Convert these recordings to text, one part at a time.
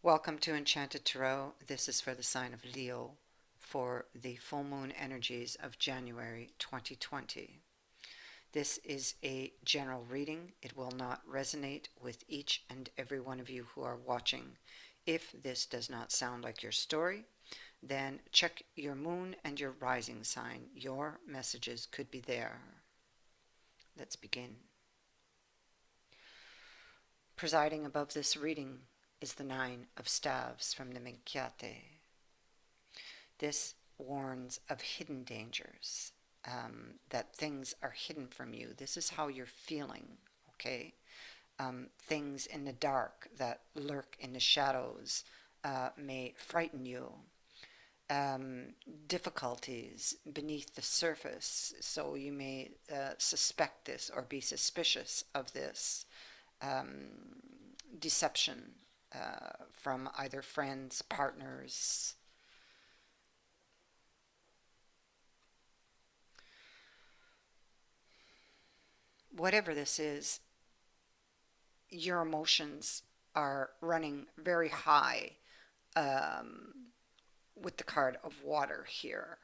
Welcome to Enchanted Tarot. This is for the sign of Leo for the full moon energies of January 2020. This is a general reading. It will not resonate with each and every one of you who are watching. If this does not sound like your story, then check your moon and your rising sign. Your messages could be there. Let's begin. Presiding above this reading is the Nine of Staves from the Minchiate. This warns of hidden dangers, that things are hidden from you. This is how you're feeling, okay? Things in the dark that lurk in the shadows may frighten you. Difficulties beneath the surface, so you may suspect this or be suspicious of this deception from either friends, partners. Whatever this is, your emotions are running very high um, with the card of water here.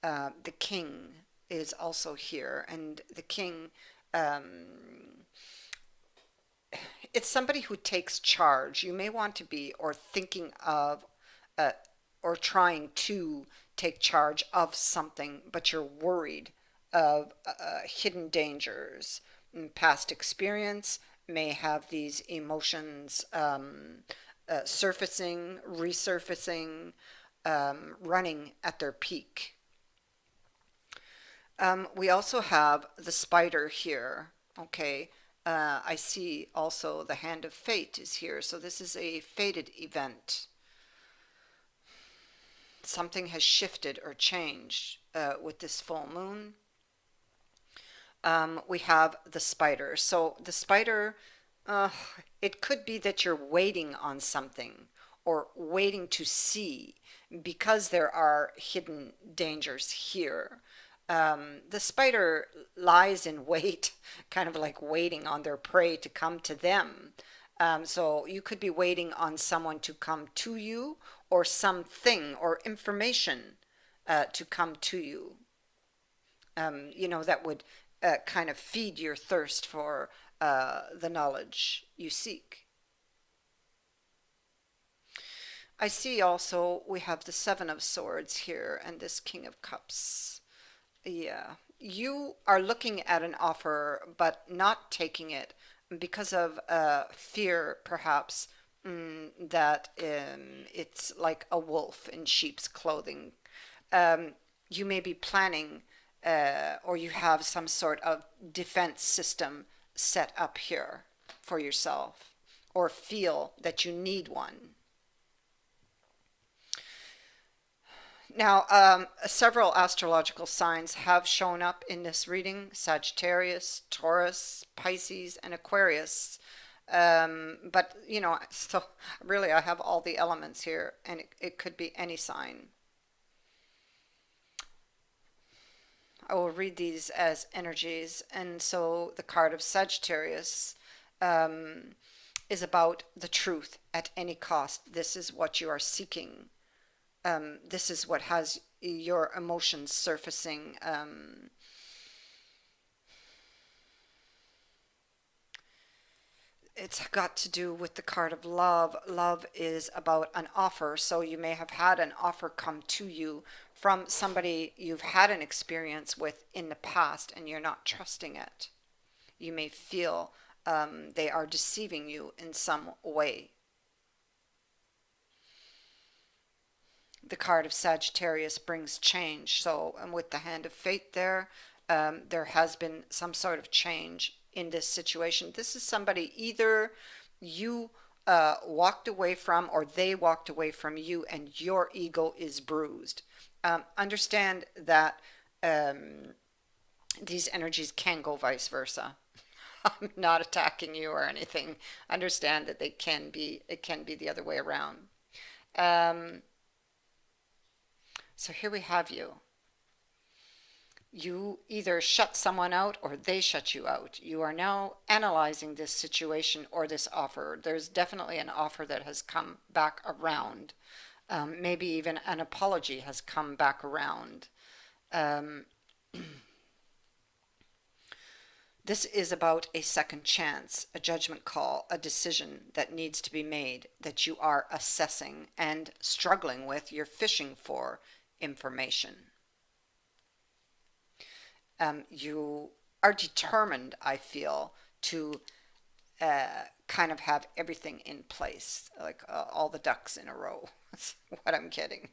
The king is also here, and the king, um, it's somebody who takes charge. You may want to be or thinking of uh, or trying to take charge of something, but you're worried of hidden dangers. Past experience may have these emotions surfacing, resurfacing, running at their peak. We also have the spider here. Okay. I see also the hand of fate is here. So this is a fated event. Something has shifted or changed with this full moon. We have the spider. So the spider, uh, it could be that you're waiting on something or waiting to see because there are hidden dangers here. The spider lies in wait, kind of like waiting on their prey to come to them. So you could be waiting on someone to come to you or something or information to come to you, that would kind of feed your thirst for the knowledge you seek. I see also we have the Seven of Swords here and this King of Cups. Yeah. You are looking at an offer but not taking it because of fear, perhaps, that it's like a wolf in sheep's clothing. Um, you may be planning or you have some sort of defense system set up here for yourself or feel that you need one. Now, several astrological signs have shown up in this reading: Sagittarius, Taurus, Pisces, and Aquarius. But, so really I have all the elements here, and it could be any sign. I will read these as energies. And so the card of Sagittarius um, is about the truth at any cost. This is what you are seeking. This is what has your emotions surfacing. It's got to do with the card of love. Love is about an offer. So you may have had an offer come to you from somebody you've had an experience with in the past and you're not trusting it. You may feel they are deceiving you in some way. The card of Sagittarius brings change. So, and with the hand of fate there has been some sort of change in this situation. This is somebody either you walked away from or they walked away from you and your ego is bruised. Understand that um, these energies can go vice versa. I'm not attacking you or anything. Understand that it can be the other way around. Um, so here we have you. You either shut someone out or they shut you out. You are now analyzing this situation or this offer. There's definitely an offer that has come back around. Maybe even an apology has come back around. Um, this is about a second chance, a judgment call, a decision that needs to be made that you are assessing and struggling with. You're fishing for information. You are determined, I feel, to kind of have everything in place, like all the ducks in a row. That's what I'm getting.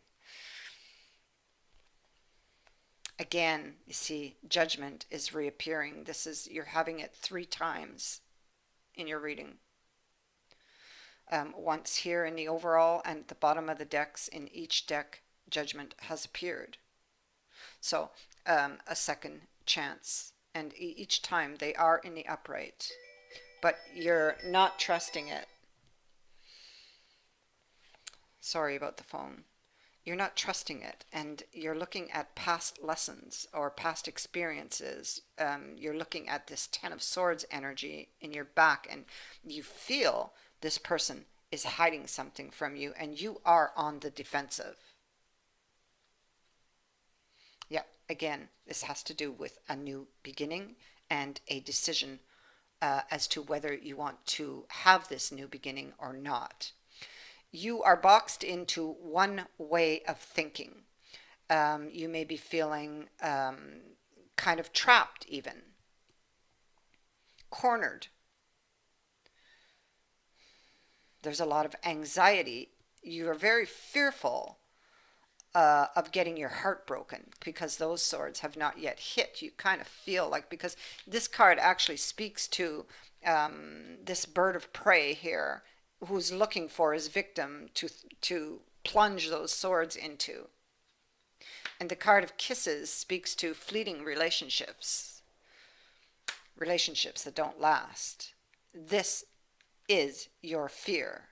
Again, you see, judgment is reappearing. This is, you're having it three times in your reading. Once here in the overall and at the bottom of the decks, in each deck, judgment has appeared. So, a second chance. And each time they are in the upright, but you're not trusting it. Sorry about the phone. You're not trusting it, and you're looking at past lessons or past experiences. You're looking at this Ten of Swords energy in your back, and you feel this person is hiding something from you, and you are on the defensive. Yeah, again, this has to do with a new beginning and a decision as to whether you want to have this new beginning or not. You are boxed into one way of thinking. You may be feeling kind of trapped, even cornered. There's a lot of anxiety. You are very fearful of getting your heart broken because those swords have not yet hit. You kind of feel like, because this card actually speaks to this bird of prey here who's looking for his victim to plunge those swords into. And the card of kisses speaks to fleeting relationships, relationships that don't last. This is your fear.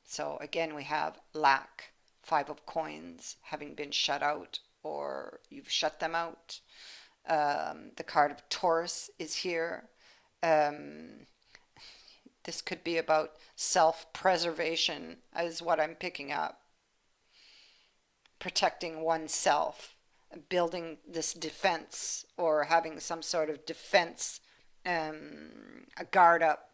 So again, we have lack, Five of Coins, having been shut out or you've shut them out. The card of Taurus is here. Um, this could be about self-preservation, is what I'm picking up. Protecting oneself, building this defense, or having some sort of defense, a guard up.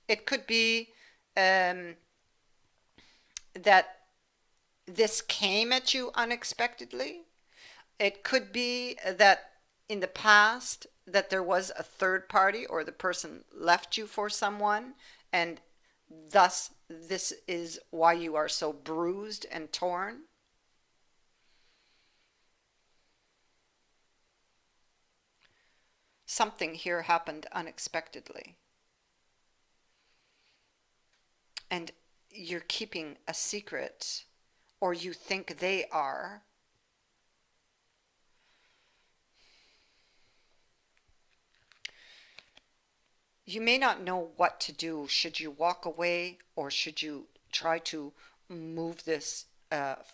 It could be um, that this came at you unexpectedly. It could be that in the past that there was a third party or the person left you for someone, and thus this is why you are so bruised and torn. Something here happened unexpectedly, and you're keeping a secret, or you think they are. You may not know what to do. Should you walk away or should you try to move this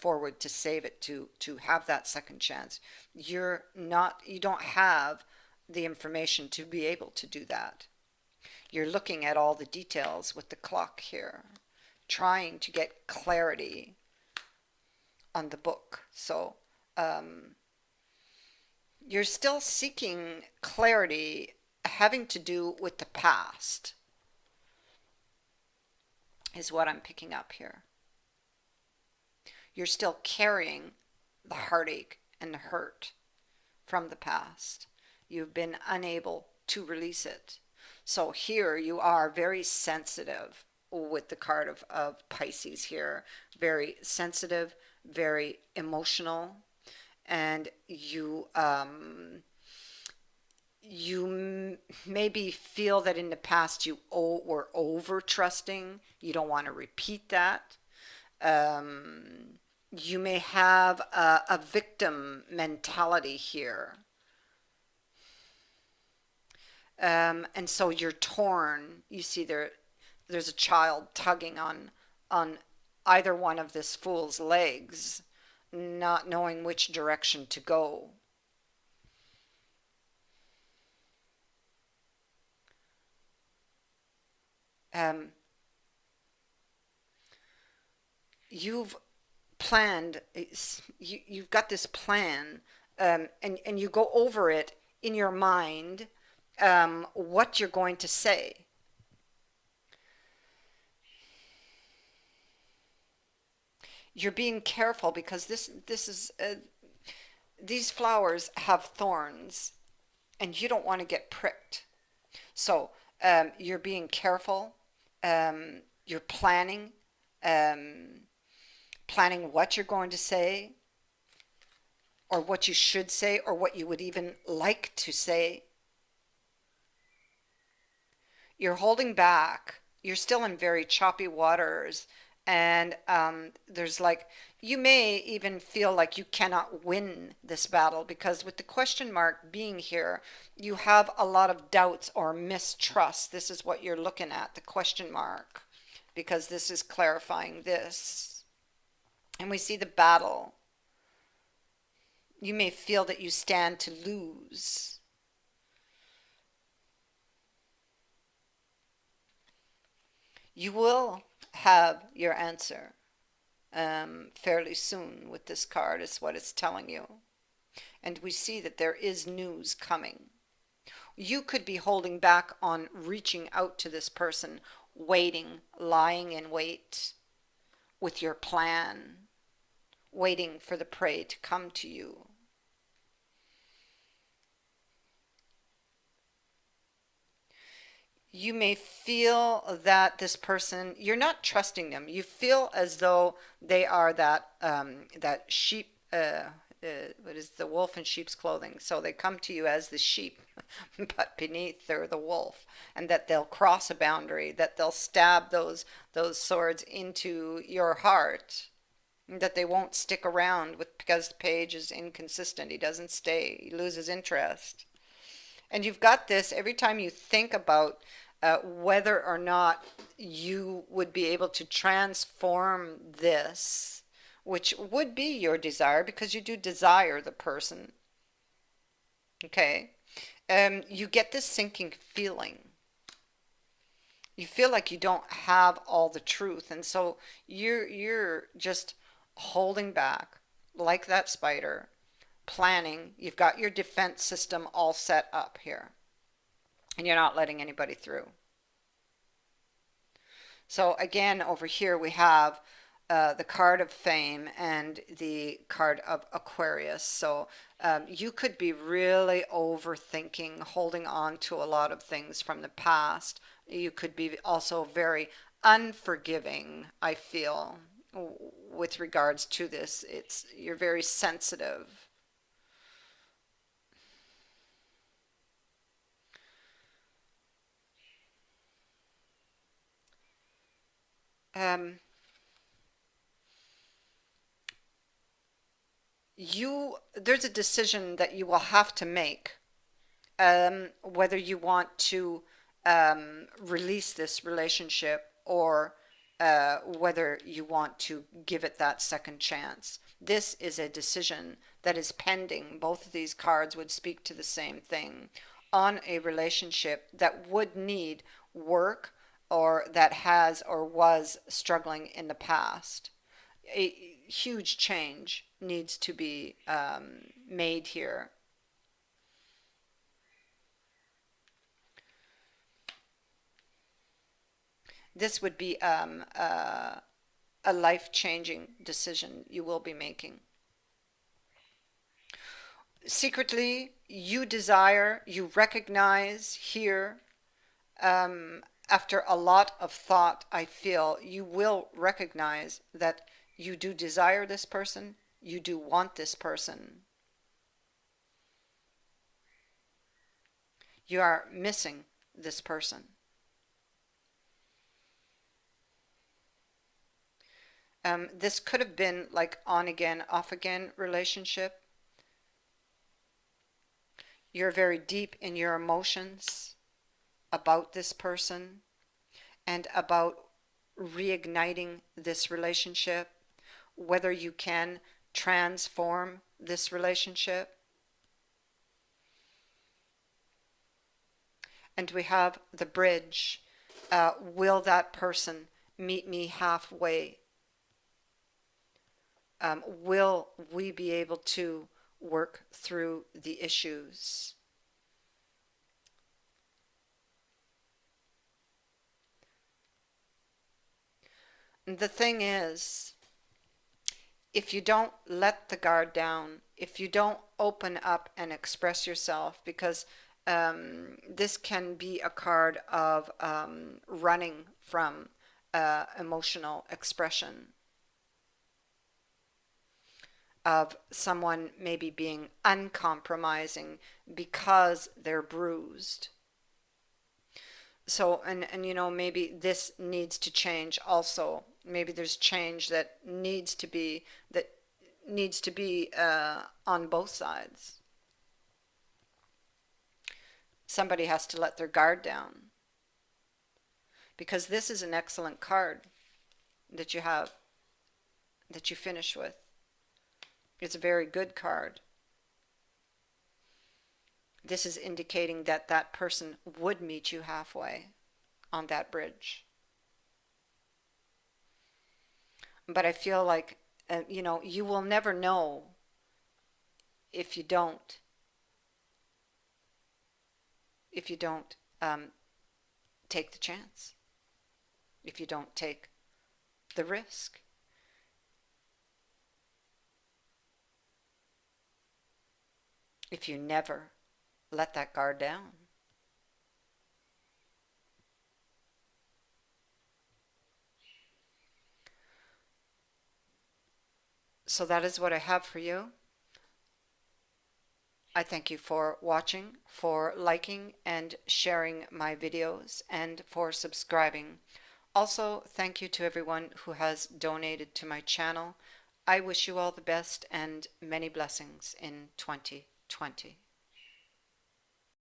forward to save it, to have that second chance? You don't have the information to be able to do that. You're looking at all the details with the clock here, trying to get clarity on the book. So you're still seeking clarity having to do with the past, is what I'm picking up here. You're still carrying the heartache and the hurt from the past. You've been unable to release it. So here you are very sensitive with the card of Pisces here. Very sensitive, very emotional, and you maybe feel that in the past you were over trusting. You don't want to repeat that. You may have a victim mentality here. And so you're torn. You see there's a child tugging on either one of this fool's legs, not knowing which direction to go. Um, you've planned, you've got this plan, and you go over it in your mind, what you're going to say. You're being careful because this is these flowers have thorns, and you don't want to get pricked. So you're being careful. You're um, planning what you're going to say, or what you should say, or what you would even like to say. You're holding back. You're still in very choppy waters. And there's like, you may even feel like you cannot win this battle because with the question mark being here, you have a lot of doubts or mistrust. This is what you're looking at, the question mark, because this is clarifying this. And we see the battle. You may feel that you stand to lose. You will have your answer fairly soon with this card, is what it's telling you. And we see that there is news coming. You could be holding back on reaching out to this person, waiting, lying in wait with your plan, waiting for the prey to come to you. You may feel that this person, you're not trusting them. You feel as though they are that sheep. What is the wolf in sheep's clothing? So they come to you as the sheep, but beneath they're the wolf, and that they'll cross a boundary, that they'll stab those swords into your heart, that they won't stick around with because the page is inconsistent. He doesn't stay. He loses interest. And you've got this every time you think about whether or not you would be able to transform this, which would be your desire because you do desire the person. Okay. You get this sinking feeling. You feel like you don't have all the truth, and so you're just holding back like that spider, planning. You've got your defense system all set up here, and you're not letting anybody through. So again, over here we have the card of fame and the card of Aquarius. So you could be really overthinking, holding on to a lot of things from the past. You could be also very unforgiving, I feel, with regards to this. You're very sensitive. Um, there's a decision that you will have to make, whether you want to release this relationship or whether you want to give it that second chance. This is a decision that is pending. Both of these cards would speak to the same thing on a relationship that would need work or that has or was struggling in the past. A huge change needs to be made here. This would be a life changing decision you will be making. Secretly, you desire, you recognize here, after a lot of thought, I feel you will recognize that you do desire this person, you do want this person. You are missing this person. This could have been like on again, off again relationship. You're very deep in your emotions about this person and about reigniting this relationship, whether you can transform this relationship. And we have the bridge. Will that person meet me halfway? Will we be able to work through the issues? The thing is, if you don't let the guard down, if you don't open up and express yourself, because this can be a card of running from emotional expression, of someone maybe being uncompromising because they're bruised. So, and you know, maybe this needs to change also. Maybe there's change that needs to be on both sides. Somebody has to let their guard down, because this is an excellent card that you have, that you finish with. It's a very good card. This is indicating that that person would meet you halfway on that bridge. But I feel like, you know, you will never know if you don't, if you don't take the chance, if you don't take the risk. If you never let that guard down. So that is what I have for you. I thank you for watching, for liking and sharing my videos, and for subscribing. Also, thank you to everyone who has donated to my channel. I wish you all the best and many blessings in 2020.